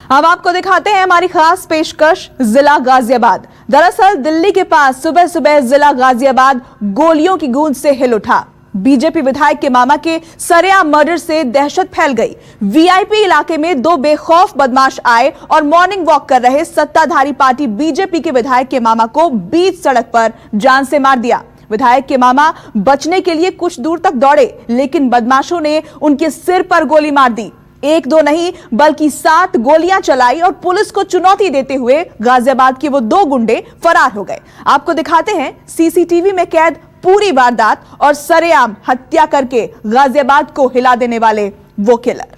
अब आपको दिखाते हैं हमारी खास पेशकश जिला गाजियाबाद। दरअसल दिल्ली के पास सुबह सुबह जिला गाजियाबाद गोलियों की गूंज से हिल उठा। बीजेपी विधायक के मामा के सरेआम मर्डर से दहशत फैल गई। वीआईपी इलाके में दो बेखौफ बदमाश आए और मॉर्निंग वॉक कर रहे सत्ताधारी पार्टी बीजेपी के विधायक के मामा को बीच सड़क पर जान से मार दिया। विधायक के मामा बचने के लिए कुछ दूर तक दौड़े, लेकिन बदमाशों ने उनके सिर पर गोली मार दी। एक दो नहीं बल्कि 7 गोलियां चलाई और पुलिस को चुनौती देते हुए गाजियाबाद के वो 2 गुंडे फरार हो गए। आपको दिखाते हैं सीसीटीवी में कैद पूरी वारदात और सरेआम हत्या करके गाजियाबाद को हिला देने वाले वो किलर।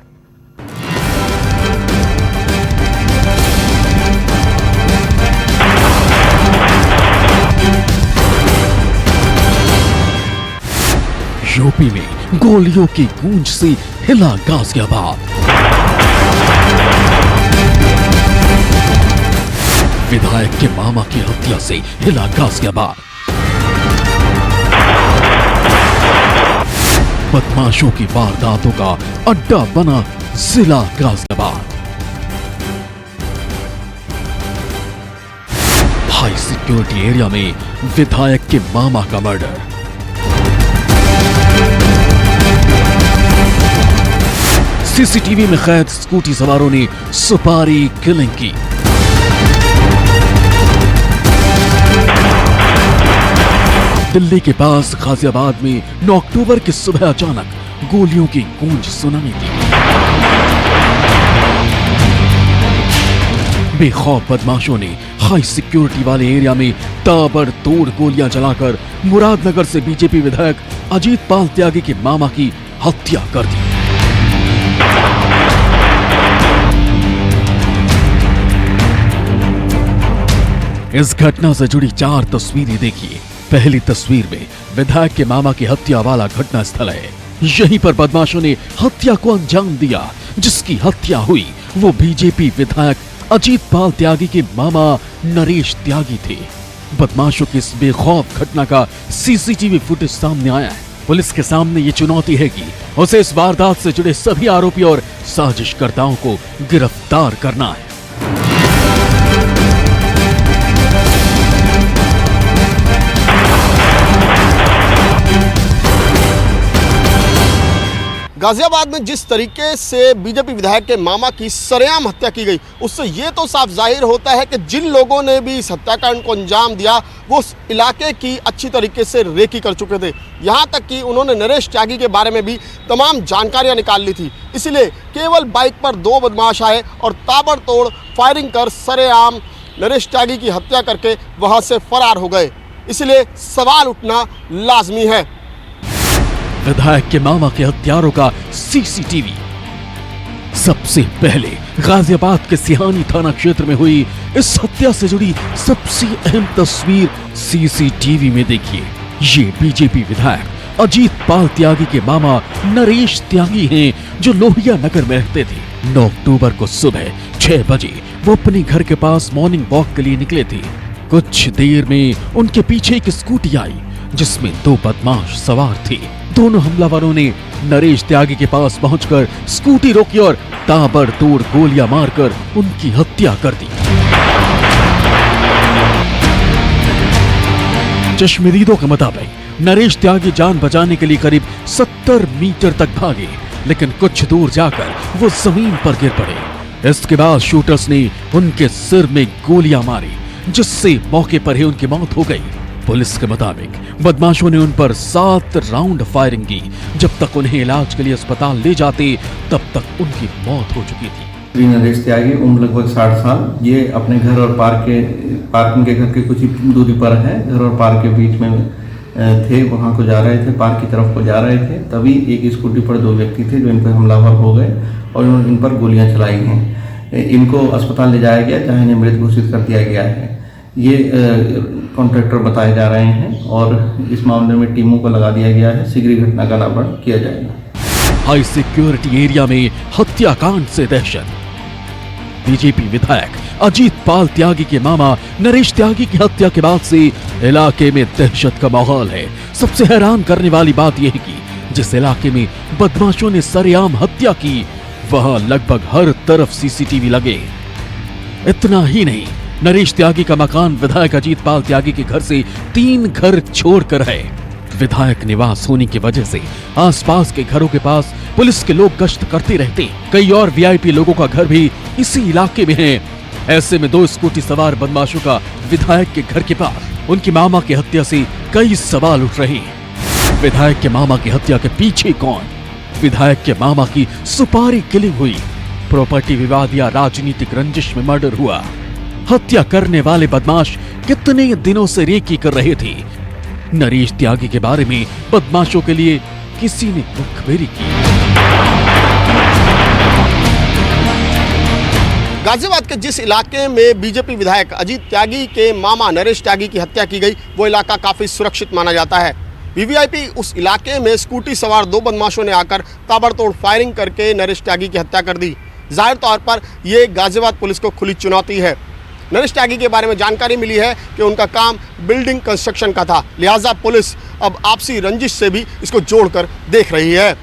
यूपी में गोलियों की गूंज से हिला गाजियाबाद। विधायक के मामा की हत्या से हिला गाजियाबाद। बदमाशों की वारदातों का अड्डा बना जिला गाजियाबाद। हाई सिक्योरिटी एरिया में विधायक के मामा का मर्डर। सीसीटीवी में कैद स्कूटी सवारों ने सुपारी किलिंग की। दिल्ली के पास गाजियाबाद में 9 अक्टूबर की सुबह अचानक गोलियों की गूंज सुनाई दी। बेखौफ बदमाशों ने हाई सिक्योरिटी वाले एरिया में ताबड़तोड़ गोलियां चलाकर मुरादनगर से बीजेपी विधायक अजीत पाल त्यागी के मामा की हत्या कर दी। इस घटना से जुड़ी 4 तस्वीरें देखिए। पहली तस्वीर में विधायक के मामा की हत्या वाला घटना स्थल है। यहीं पर बदमाशों ने हत्या को अंजाम दिया। जिसकी हत्या हुई वो बीजेपी विधायक अजीत पाल त्यागी के मामा नरेश त्यागी थे। बदमाशों की इस बेखौफ घटना का सीसीटीवी फुटेज सामने आया है। पुलिस के सामने ये चुनौती है कि उसे इस वारदात से जुड़े सभी आरोपी और साजिशकर्ताओं को गिरफ्तार करना है। गाजियाबाद में जिस तरीके से बीजेपी विधायक के मामा की सरेआम हत्या की गई, उससे ये तो साफ जाहिर होता है कि जिन लोगों ने भी इस हत्याकांड को अंजाम दिया वो उस इलाके की अच्छी तरीके से रेकी कर चुके थे। यहाँ तक कि उन्होंने नरेश त्यागी के बारे में भी तमाम जानकारियाँ निकाल ली थी। इसलिए केवल बाइक पर 2 बदमाश आए और ताबड़तोड़ फायरिंग कर सरेआम नरेश त्यागी की हत्या करके वहाँ से फरार हो गए। इसलिए सवाल उठना लाजमी है। विधायक के मामा के हत्यारों का सीसीटीवी। सबसे पहले गाजियाबाद के सिहानी थाना क्षेत्र में हुई इस हत्या से जुड़ी सबसे अहम तस्वीर सीसीटीवी में देखिए। ये बीजेपी विधायक अजीत पाल त्यागी के मामा नरेश त्यागी हैं, जो लोहिया नगर में रहते थे। 9 अक्टूबर को सुबह 6 बजे वो अपने घर के पास मॉर्निंग वॉक के लिए निकले थे। कुछ देर में उनके पीछे एक स्कूटी आई जिसमें 2 बदमाश सवार थे। दोनों हमलावरों ने नरेश त्यागी के पास पहुंचकर स्कूटी रोकी और ताबड़तोड़ गोलियां मारकर उनकी हत्या कर दी। चश्मदीदों के मुताबिक नरेश त्यागी जान बचाने के लिए करीब 70 मीटर तक भागे, लेकिन कुछ दूर जाकर वो जमीन पर गिर पड़े। इसके बाद शूटर्स ने उनके सिर में गोलियां मारी, जिससे मौके पर ही उनकी मौत हो गई। पुलिस के मुताबिक बदमाशों ने उन पर 7 राउंड फायरिंग की। जब तक उन्हें इलाज के लिए अस्पताल ले जाते तब तक उनकी मौत हो चुकी थी। नरेश त्यागी उम्र लगभग 60 साल। ये अपने घर और पार्किंग के घर के कुछ ही दूरी पर है। घर और पार्क के बीच में थे, वहाँ को जा रहे थे, पार्क की तरफ को जा रहे थे। तभी एक स्कूटी पर 2 व्यक्ति थे जो इन पर हमलावर हो गए और इन पर गोलियां चलाई हैं। इनको अस्पताल ले जाया गया, जहाँ इन्हें मृत घोषित कर दिया गया है। ये कॉन्ट्रैक्टर बताए जा रहे हैं और इस मामले में टीमों को लगा दिया गया है। शीघ्र घटना का अनावरण किया जाएगा। हाई सिक्योरिटी एरिया में हत्याकांड से दहशत। बीजेपी विधायक अजीत पाल त्यागी के मामा नरेश त्यागी की हत्या के बाद से इलाके में दहशत का माहौल है। सबसे हैरान करने वाली बात यह है कि जिस इलाके में बदमाशों ने सरेआम हत्या की, वहां लगभग हर तरफ सीसीटीवी लगे। इतना ही नहीं, नरेश त्यागी का मकान विधायक अजीत पाल त्यागी के घर से 3 घर छोड़कर है। विधायक निवास होने की वजह से आसपास के घरों के पास पुलिस के लोग गश्त करते रहते। कई और वीआईपी लोगों का घर भी इसी इलाके में है। ऐसे में 2 स्कूटी सवार बदमाशों का विधायक के घर के पास उनकी मामा की हत्या से कई सवाल उठ रहे हैं। विधायक के मामा की हत्या के पीछे कौन? विधायक के मामा की सुपारी किलिंग हुई, प्रॉपर्टी विवाद या राजनीतिक रंजिश में मर्डर हुआ? हत्या करने वाले बदमाश कितने दिनों से रेकी कर रहे थे? नरेश त्यागी के बारे में बदमाशों के लिए किसी ने मुखबिरी की? गाजियाबाद के जिस इलाके में बीजेपी विधायक अजीत त्यागी के मामा नरेश त्यागी की हत्या की गई, वो इलाका काफी सुरक्षित माना जाता है। वीवीआईपी उस इलाके में स्कूटी सवार 2 बदमाशों ने आकर ताबड़तोड़ फायरिंग करके नरेश त्यागी की हत्या कर दी। जाहिर तौर पर यह गाजियाबाद पुलिस को खुली चुनौती है। नरेश त्यागी के बारे में जानकारी मिली है कि उनका काम बिल्डिंग कंस्ट्रक्शन का था, लिहाजा पुलिस अब आपसी रंजिश से भी इसको जोड़कर देख रही है।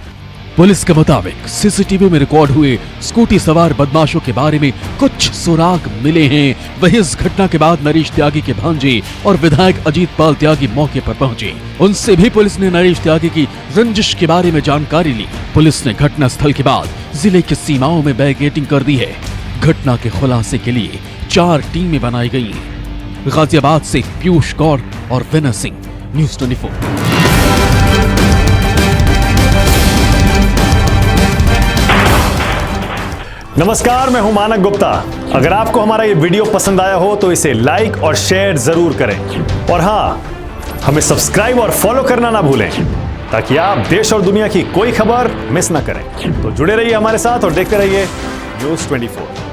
पुलिस के मुताबिक सीसीटीवी में रिकॉर्ड हुए स्कूटी सवार बदमाशों के बारे में कुछ सुराग मिले हैं। वहीं इस घटना के बाद नरेश त्यागी के भांजे और विधायक अजीत पाल त्यागी मौके पर पहुंचे। उनसे भी पुलिस ने नरेश त्यागी की रंजिश के बारे में जानकारी ली। पुलिस ने घटना स्थल के बाद जिले की सीमाओं में बैरिकेडिंग कर दी है। घटना के खुलासे के लिए 4 टीमें बनाई गई हैं। गाजियाबाद से पीयूष गौर और विनय सिंह, न्यूज़ 24। नमस्कार, मैं हूं मानक गुप्ता। अगर आपको हमारा ये वीडियो पसंद आया हो तो इसे लाइक और शेयर जरूर करें, और हाँ, हमें सब्सक्राइब और फॉलो करना ना भूलें ताकि आप देश और दुनिया की कोई खबर मिस ना करें। तो जुड़े रहिए हमारे साथ और देखते रहिए न्यूज़ 24।